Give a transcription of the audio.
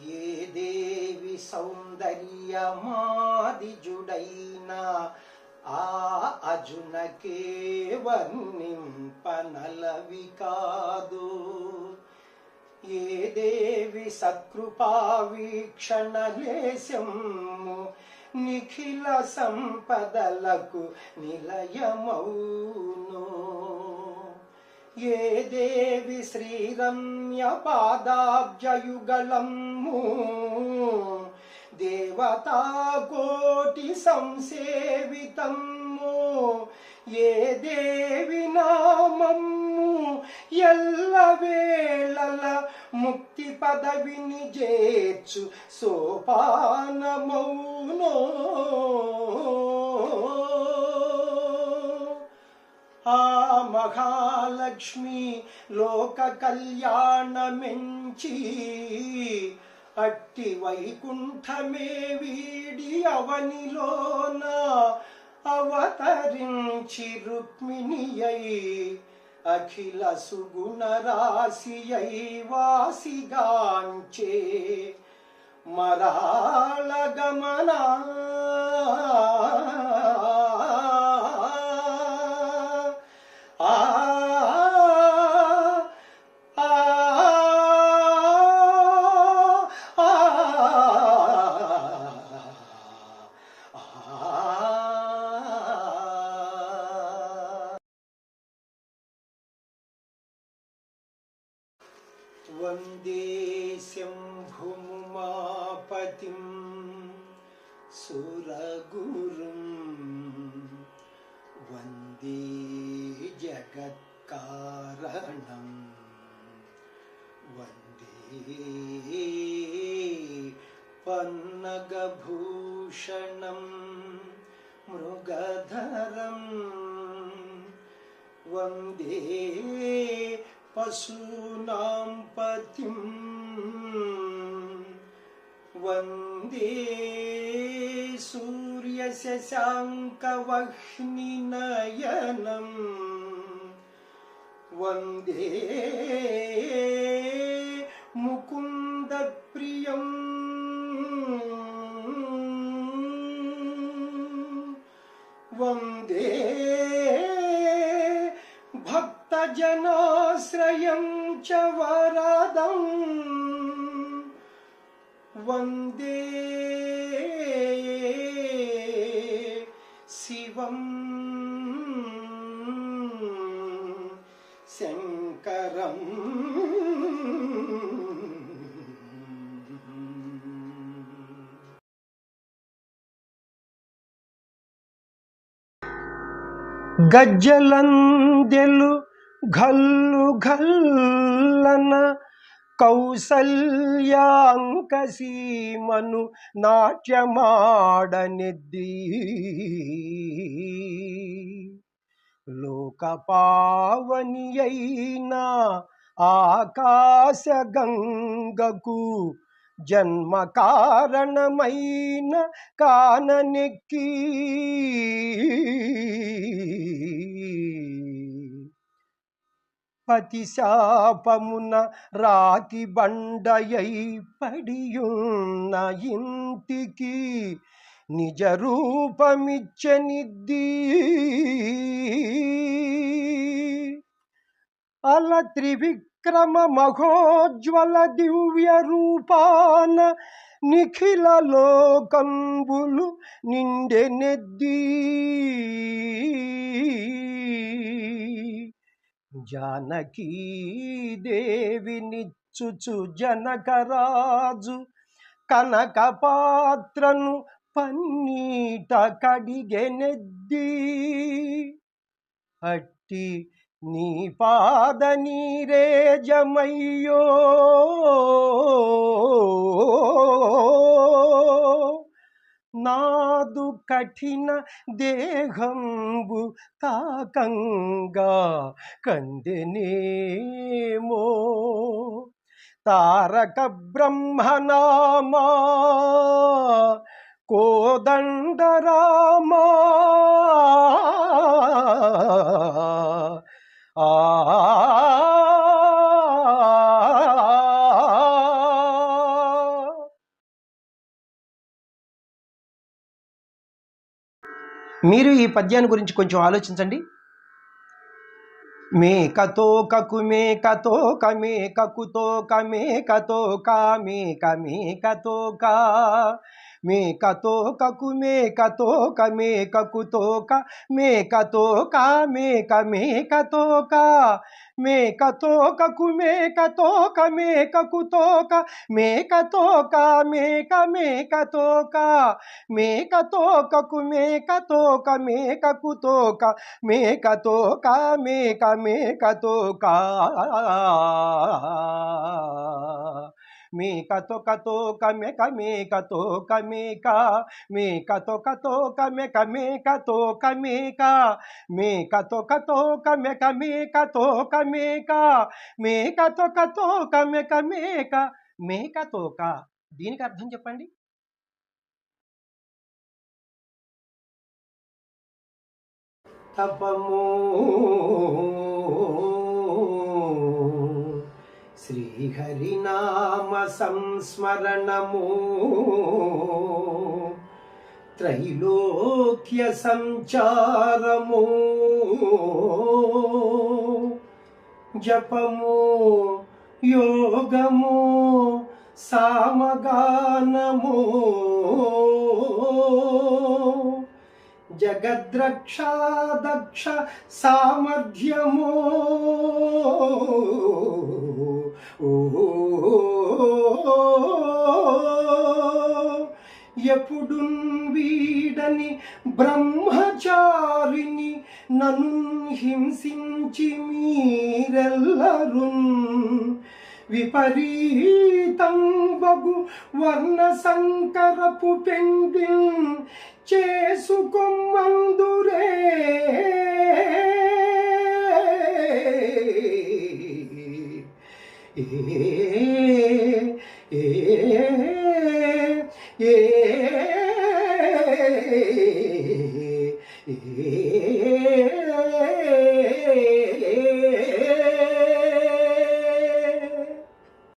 ఏ దేవి సౌందర్యమాదిజుడైనా ఆ అజునకే వర్ణింపనలవి కాదు. ఏ దేవి సత్కృపా వీక్షణ లేశము నిఖిల సంపదలకు నిలయమౌను. ఏ దేవి శ్రీరమ్య పాదాబ్జయుగళము దేవతా కోటి సంసేవితము. ఏ దేవి నామము ఎల్లవేళల ముక్తి పదవిని చేర్చు సోపానమౌనో. ఆ మహాలక్ష్మి లోక కళ్యాణమెంచి అట్టి వైకుంఠమే వీడి అవనిలోన అవతరించి రుక్మిణియై అఖిల సుగుణ రాశియై వాసిగాంచే మరాళ గమనా. వందే శంభుముమాపతిం సురగురుం వందే జగత్కారణం వందే పన్నగభూషణం మృగధరం వందే పశూనాం పతిం వందే సూర్యశశాంకవహ్నినయనం వందే ముకుందప్రియం వందే భక్తజనాశ్రయం చ వరదం వందే శివం శంకరం. గజ్జలందెలు ఘల్లు ఘల్లన కౌసల్యాంకసీమను నాట్యమాడనిద్ది. లోకపావని అయిన ఆకాశ గంగకు జన్మ కారణమైన కాననెక్కి పతిశాపమున రాతి బండయై పడియున్న ఇంటికి నిజ రూపమిచ్చనిద్ది. అల త్రివిక్రమ మహోజ్వల దివ్య రూపాన నిఖిల లోకంబులు నిండెనెద్ది. జానకీదేవినిచ్చుచు జనకరాజు కనక పాత్రను పన్నీట కడిగెనెద్ది. అట్టి నీ పాద నీరేజమయ్యో నాదు కఠిన దేహంబు తాకంగా కందెనేమో. తారక బ్రహ్మనామా కోదండరామా ఆ మీరు ఈ పద్యాన్ని గురించి కొంచెం ఆలోచించండి. మేకతోకకు మేకతోక మేకకుతోక మేకతోక మేక మేకతోక మేకతోకకు మేకతోక మేకకుతోక మేకతోక మేక మేకతోక మేకతోకకు మేకతోక మేకకుతోక మేకతోక మేక మేకతోక మేకతోకకు మేకతోక మేకకుతోక మేకతోక మేక మేకతోక మేకతోకతోక మేక మేకతోక మేక మేకతోకతోక మేక మేకతోక మేక మేకతోకతోక మేక మేకతోక మేక మేకతోకతోక మేక మేక మేకతోక. దీనికి అర్థం చెప్పండి. తపము శ్రీహరినామ సంస్మరణము త్రైలోక్య సంచారము జపము యోగము సామగానము జగద్రక్షాదక్ష సామర్థ్యము ఎప్పుడు వీడని బ్రహ్మచారిని నన్ను హింసించి మీరెల్లరు విపరీతం వగు వర్ణ సంకరపు పెండి చేసుకొమ్మందురే ఏ